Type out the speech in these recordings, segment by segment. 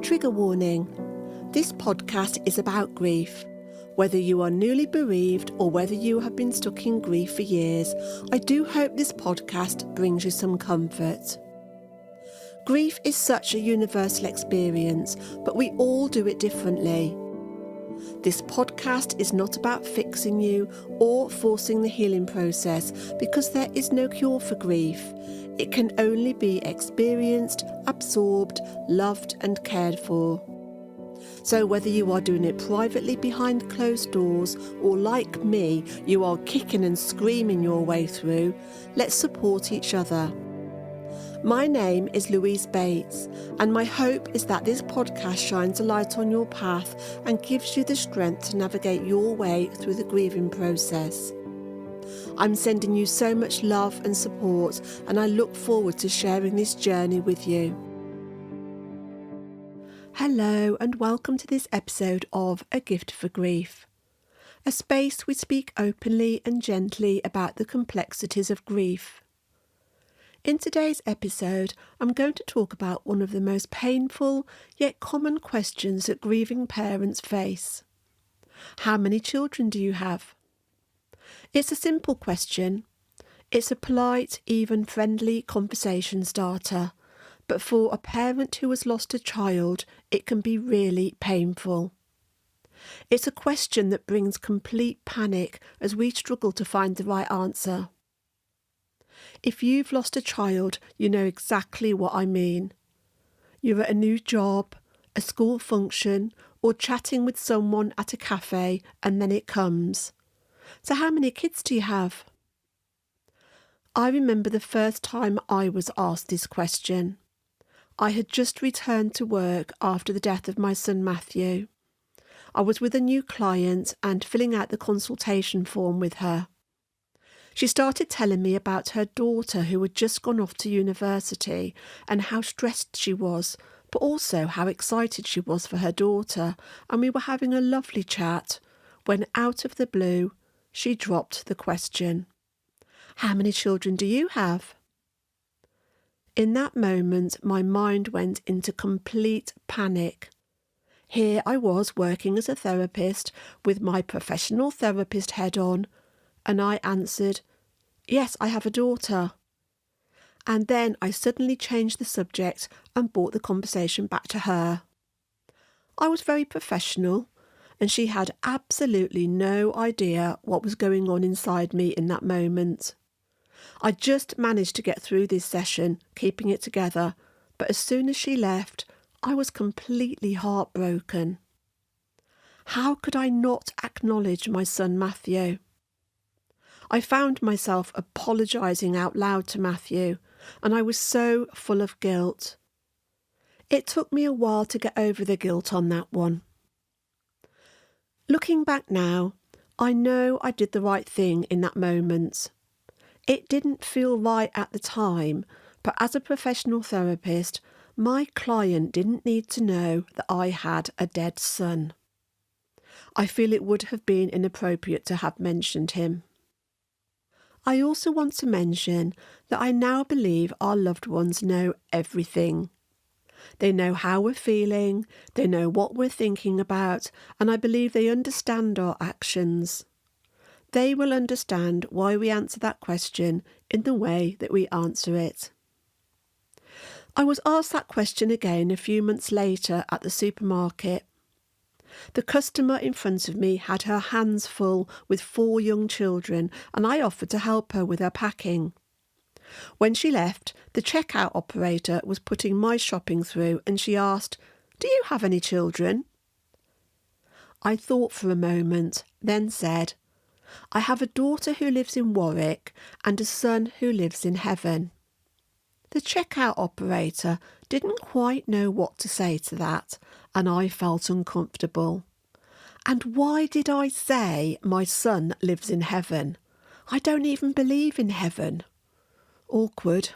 Trigger warning. This podcast is about grief. Whether you are newly bereaved or whether you have been stuck in grief for years, I do hope this podcast brings you some comfort. Grief is such a universal experience, but we all do it differently. This podcast is not about fixing you or forcing the healing process because there is no cure for grief. It can only be experienced, absorbed, loved and cared for. So whether you are doing it privately behind closed doors or like me, you are kicking and screaming your way through, let's support each other. My name is Louise Bates, and my hope is that this podcast shines a light on your path and gives you the strength to navigate your way through the grieving process. I'm sending you so much love and support, and I look forward to sharing this journey with you. Hello, and welcome to this episode of A Gift for Grief, a space we speak openly and gently about the complexities of grief. In today's episode, I'm going to talk about one of the most painful yet common questions that grieving parents face. How many children do you have? It's a simple question. It's a polite, even friendly conversation starter. But for a parent who has lost a child, it can be really painful. It's a question that brings complete panic as we struggle to find the right answer. If you've lost a child, you know exactly what I mean. You're at a new job, a school function, or chatting with someone at a cafe, and then it comes. So how many kids do you have? I remember the first time I was asked this question. I had just returned to work after the death of my son Matthew. I was with a new client and filling out the consultation form with her. She started telling me about her daughter who had just gone off to university and how stressed she was, but also how excited she was for her daughter, and we were having a lovely chat when out of the blue she dropped the question. How many children do you have? In that moment, my mind went into complete panic. Here I was working as a therapist with my professional therapist head on, and I answered, "Yes, I have a daughter." And then I suddenly changed the subject and brought the conversation back to her. I was very professional, and she had absolutely no idea what was going on inside me in that moment. I just managed to get through this session, keeping it together, but as soon as she left, I was completely heartbroken. How could I not acknowledge my son Matthew? I found myself apologising out loud to Matthew, and I was so full of guilt. It took me a while to get over the guilt on that one. Looking back now, I know I did the right thing in that moment. It didn't feel right at the time, but as a professional therapist, my client didn't need to know that I had a dead son. I feel it would have been inappropriate to have mentioned him. I also want to mention that I now believe our loved ones know everything. They know how we're feeling, they know what we're thinking about, and I believe they understand our actions. They will understand why we answer that question in the way that we answer it. I was asked that question again a few months later at the supermarket. The customer in front of me had her hands full with 4 young children, and I offered to help her with her packing. When she left, the checkout operator was putting my shopping through and she asked, "Do you have any children?" I thought for a moment, then said, "I have a daughter who lives in Warwick and a son who lives in heaven." The checkout operator didn't quite know what to say to that, and I felt uncomfortable. And why did I say my son lives in heaven? I don't even believe in heaven. Awkward.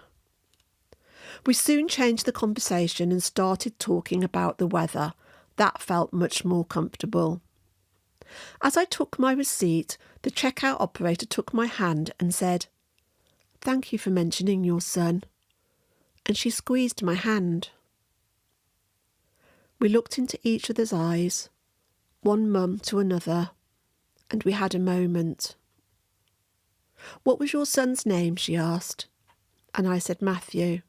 We soon changed the conversation and started talking about the weather. That felt much more comfortable. As I took my receipt, the checkout operator took my hand and said, "Thank you for mentioning your son." And she squeezed my hand. We looked into each other's eyes, one mum to another, and we had a moment. "What was your son's name?" she asked, and I said Matthew.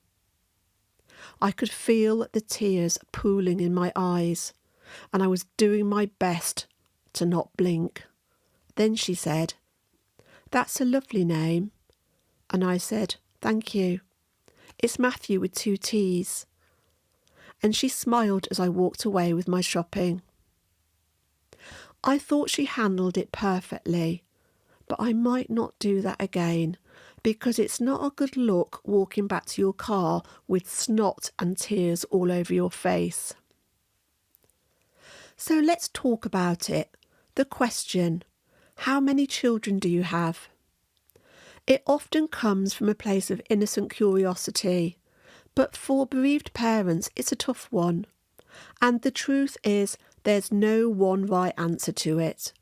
I could feel the tears pooling in my eyes, and I was doing my best to not blink. Then she said, "That's a lovely name." And I said, "Thank you. It's Matthew with 2 T's. And she smiled as I walked away with my shopping. I thought she handled it perfectly, but I might not do that again, because it's not a good look walking back to your car with snot and tears all over your face. So let's talk about it. The question, how many children do you have? It often comes from a place of innocent curiosity, but for bereaved parents it's a tough one. And the truth is, there's no one right answer to it.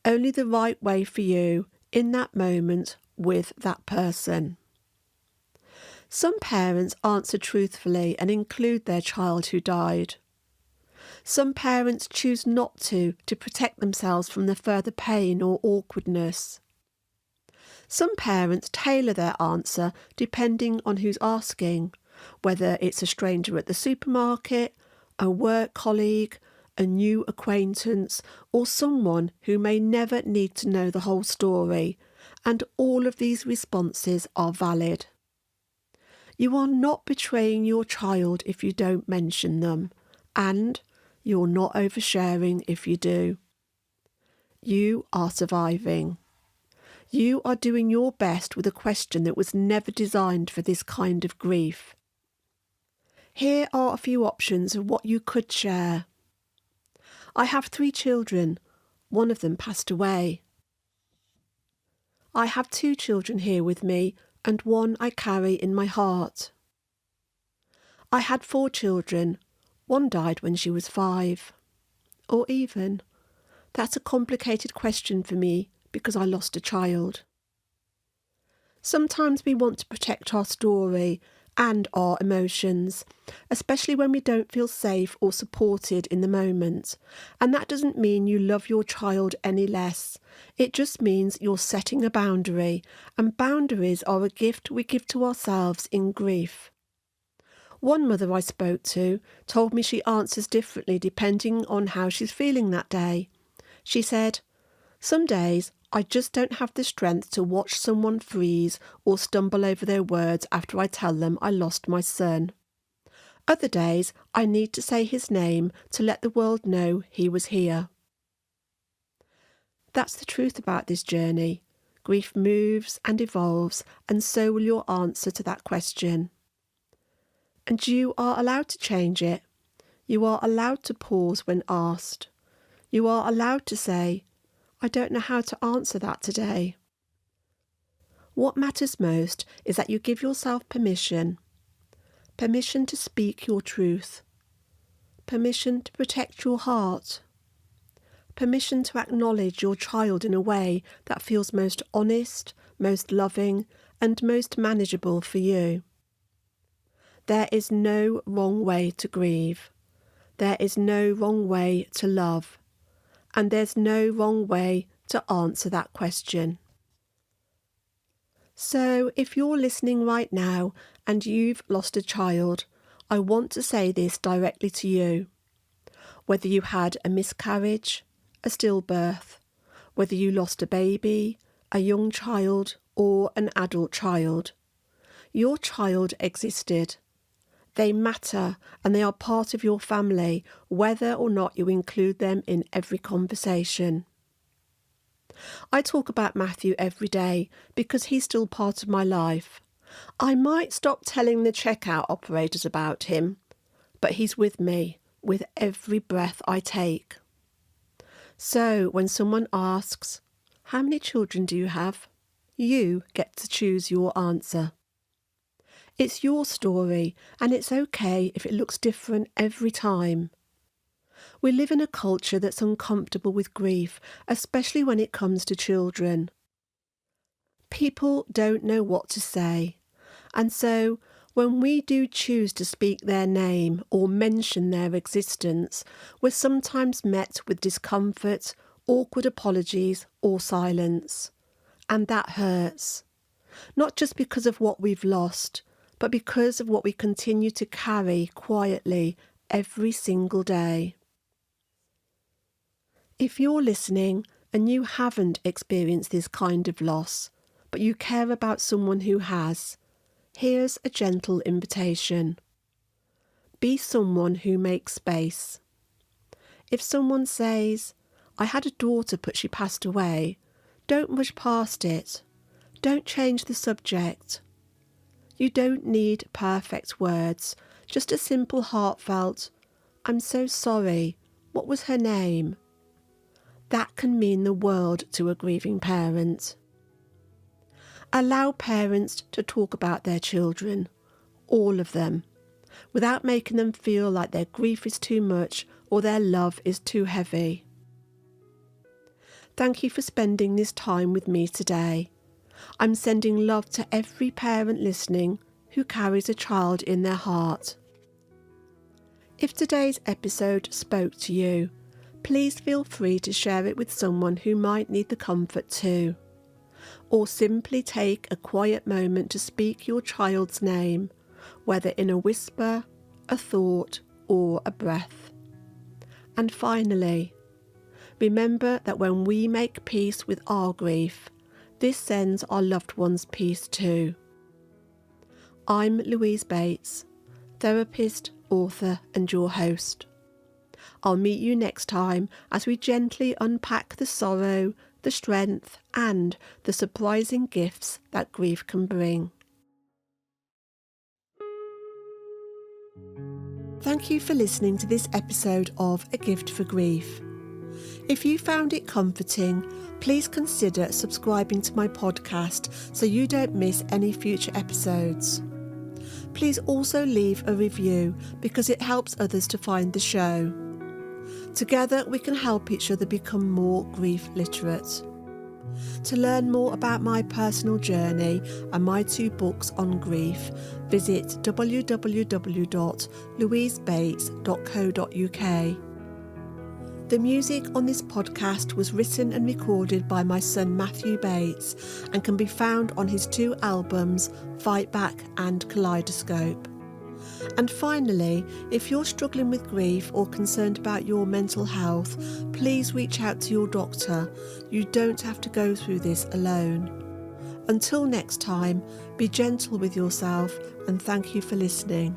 Only the right way for you in that moment with that person. Some parents answer truthfully and include their child who died. Some parents choose not to protect themselves from the further pain or awkwardness. Some parents tailor their answer depending on who's asking, whether it's a stranger at the supermarket, a work colleague, a new acquaintance, or someone who may never need to know the whole story, and all of these responses are valid. You are not betraying your child if you don't mention them, and you're not oversharing if you do. You are surviving. You are doing your best with a question that was never designed for this kind of grief. Here are a few options of what you could share. I have 3 children. One of them passed away. I have 2 children here with me, and one I carry in my heart. I had 4 children. One died when she was 5. Or even, that's a complicated question for me because I lost a child. Sometimes we want to protect our story and our emotions, especially when we don't feel safe or supported in the moment. And that doesn't mean you love your child any less. It just means you're setting a boundary, and boundaries are a gift we give to ourselves in grief. One mother I spoke to told me she answers differently depending on how she's feeling that day. She said, "Some days I just don't have the strength to watch someone freeze or stumble over their words after I tell them I lost my son. Other days I need to say his name to let the world know he was here." That's the truth about this journey. Grief moves and evolves, and so will your answer to that question. And you are allowed to change it. You are allowed to pause when asked. You are allowed to say, "I don't know how to answer that today." What matters most is that you give yourself permission. Permission to speak your truth. Permission to protect your heart. Permission to acknowledge your child in a way that feels most honest, most loving, and most manageable for you. There is no wrong way to grieve. There is no wrong way to love. And there's no wrong way to answer that question. So if you're listening right now and you've lost a child, I want to say this directly to you. Whether you had a miscarriage, a stillbirth, whether you lost a baby, a young child, or an adult child, your child existed. They matter and they are part of your family, whether or not you include them in every conversation. I talk about Matthew every day because he's still part of my life. I might stop telling the checkout operators about him, but he's with me with every breath I take. So when someone asks, "How many children do you have?" you get to choose your answer. It's your story, and it's okay if it looks different every time. We live in a culture that's uncomfortable with grief, especially when it comes to children. People don't know what to say, and so When we do choose to speak their name or mention their existence, we're sometimes met with discomfort, awkward apologies, or silence. And that hurts. Not just because of what we've lost, but because of what we continue to carry quietly every single day. If you're listening and you haven't experienced this kind of loss, but you care about someone who has, here's a gentle invitation. Be someone who makes space. If someone says, "I had a daughter but she passed away," don't rush past it. Don't change the subject. You don't need perfect words, just a simple heartfelt, "I'm so sorry, what was her name?" That can mean the world to a grieving parent. Allow parents to talk about their children, all of them, without making them feel like their grief is too much or their love is too heavy. Thank you for spending this time with me today. I'm sending love to every parent listening who carries a child in their heart. If today's episode spoke to you, please feel free to share it with someone who might need the comfort too. Or simply take a quiet moment to speak your child's name, whether in a whisper, a thought, or a breath. And finally, remember that when we make peace with our grief, this sends our loved ones peace too. I'm Louise Bates, therapist, author, and your host. I'll meet you next time as we gently unpack the sorrow, the strength, and the surprising gifts that grief can bring. Thank you for listening to this episode of A Gift for Grief. If you found it comforting, please consider subscribing to my podcast so you don't miss any future episodes. Please also leave a review because it helps others to find the show. Together we can help each other become more grief literate. To learn more about my personal journey and my 2 books on grief, visit www.louisebates.co.uk. The music on this podcast was written and recorded by my son Matthew Bates and can be found on his 2 albums, Fight Back and Kaleidoscope. And finally, if you're struggling with grief or concerned about your mental health, please reach out to your doctor. You don't have to go through this alone. Until next time, be gentle with yourself and thank you for listening.